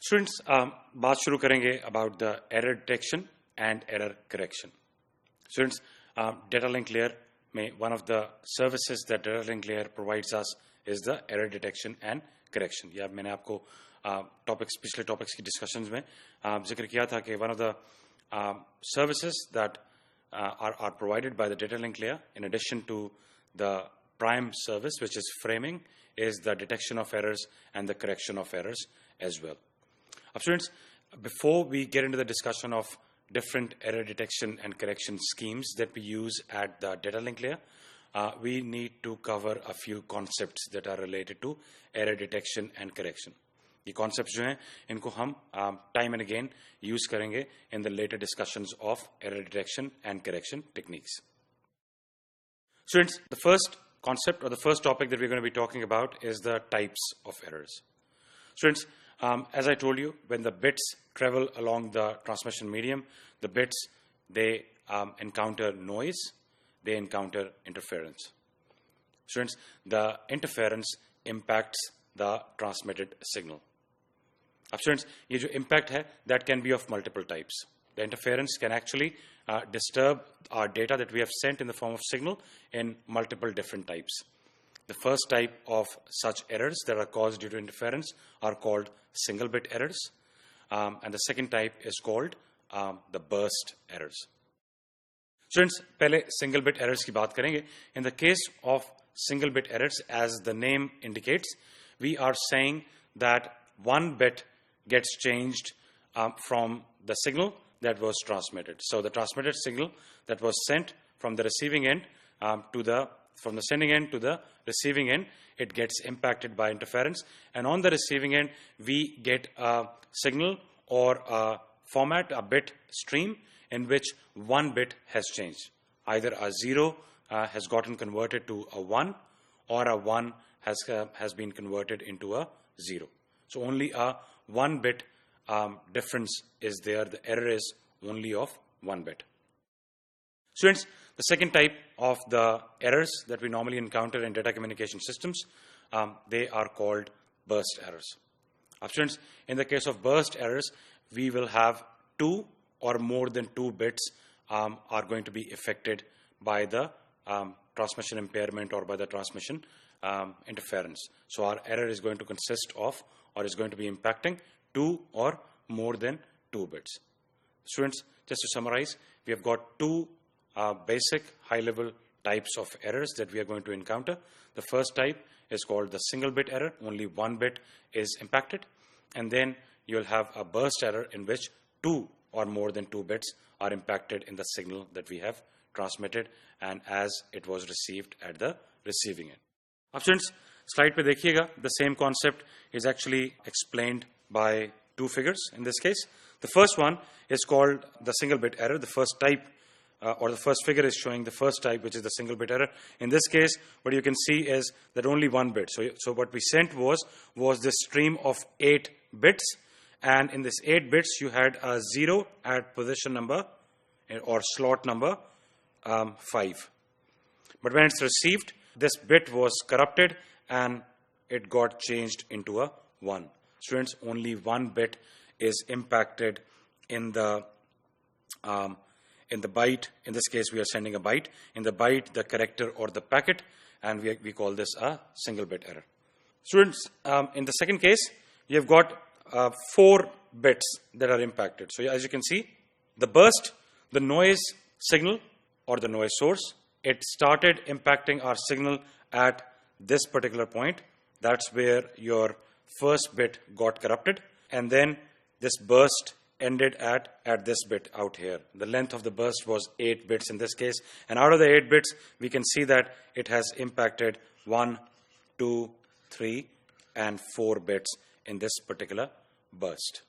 Students, बात शुरू करेंगे about the error detection and error correction. Students, data link layer में one of the services that data link layer provides us is the error detection and correction. या मैंने आपको पिछले topics की discussions में जिक्र किया था कि one of the services that are provided by the data link layer, in addition to the prime service, which is framing, is the detection of errors and the correction of errors as well. Students, before we get into the discussion of different error detection and correction schemes that we use at the data link layer, we need to cover a few concepts that are related to error detection and correction. ये concepts जो हैं इनको हम time and again use करेंगे in the later discussions of error detection and correction techniques. Students, the first concept or the first topic that we're going to be talking about is the types of errors. Students, as I told you, when the bits travel along the transmission medium, the bits, they encounter noise, they encounter interference. Students, the interference impacts the transmitted signal. Students, ये जो impact है, that can be of multiple types. The interference can actually disturb our data that we have sent in the form of signal in multiple different types. The first type of such errors that are caused due to interference are called single bit errors, and the second type is called the burst errors. Students, पहले single bit errors की बात करेंगे. In the case of single bit errors, as the name indicates, we are saying that one bit gets changed from the signal that was transmitted. So the transmitted signal that was sent from the receiving end from the sending end to the receiving end, it gets impacted by interference, and on the receiving end we get a signal or a format, a bit stream in which one bit has changed. Either a 0 has gotten converted to a 1, or a 1 has been converted into a 0. So only a 1 bit difference is there. The error is only of 1 bit. Students, the second type of the errors that we normally encounter in data communication systems, they are called burst errors. Students, in the case of burst errors, we will have 2 or more than 2 bits are going to be affected by the transmission impairment or by the transmission interference. So our error is going to consist of, or is going to be impacting 2 or more than 2 bits. Students, just to summarize, we have got 2 basic high-level types of errors that we are going to encounter. The first type is called the single bit error. Only 1 bit is impacted. And then you'll have a burst error in which 2 or more than 2 bits are impacted in the signal that we have transmitted and as it was received at the receiving end. Now, students, slide pe dekhiega, the same concept is actually explained by 2 figures in this case. The first one is called the single bit error. The first type or the first figure is showing the first type, which is the single bit error. In this case, what you can see is that only 1 bit. So what we sent was this stream of 8 bits, and in this 8 bits you had a 0 at position number or slot number 5. But when it's received, this bit was corrupted and it got changed into a 1. Students, only 1 bit is impacted in the byte. In this case, we are sending a byte. In the byte, the character or the packet, and we call this a single bit error. Students, in the second case, we have got 4 bits that are impacted. So as you can see, the burst, the noise signal or the noise source, it started impacting our signal at this particular point. That's where your first bit got corrupted, and then this burst ended at this bit out here. The length of the burst was 8 bits in this case, and out of the 8 bits we can see that it has impacted 1, 2, 3 and 4 bits in this particular burst.